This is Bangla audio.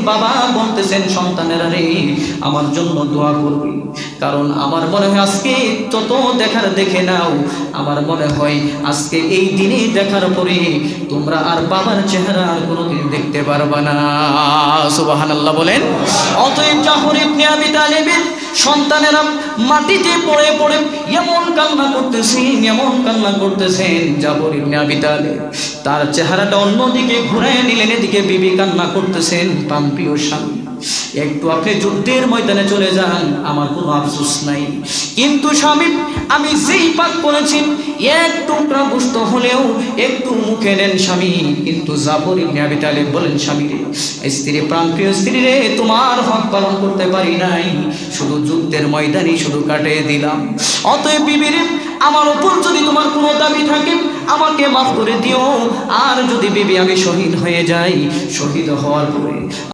বাবা বলতেছেন সন্তানেরা রে আমার জন্য দোয়া করবে, কারণ আমার মনে হয় আজকে যত দেখার দেখে নাও, আমার মনে হয় আজকে এই দিনে দেখার পরে তোমরা আর বাবার চেহারা আর কোনোদিন দেখতে পারবা না। সুবহানাল্লাহ বলেন। অতএব জাফর ইবনে আবি তালিবের সন্তানেরা মাটিতে পড়ে পড়ে এমন কান্না করতেছেন, জাফর ইবনে আবি তালিব তার চেহারাটা অন্যদিকে ঘুরায় নিলেন, এদিকে বিবি কান্না করতেছেন। প্রাণপ্রিয় স্বামী, একটু আপনি যুদ্ধের ময়দানে চলে যান, আমার কোনো আফসোস নাই, কিন্তু স্বামী আমি যেই পাক করেছি এক টুকরা গোশত হলেও একটু মুখে নেন স্বামী। কিন্তু জাফর ইবনে আবি তালিব বলেন, স্বামী রে, স্ত্রী, প্রাণপ্রিয় স্ত্রী রে, তোমার হক পালন করতে পারি নাই, শুধু যুদ্ধের ময়দানে শুধু কাটিয়ে দিলাম। অতএব বিবি রে, আমার উপর যদি তোমার কোনো দাবি থাকে আমাকে মাফ করে দিও, আর যদি বিবি আমি শহীদ হয়ে যাই, শহীদ হওয়ার পরে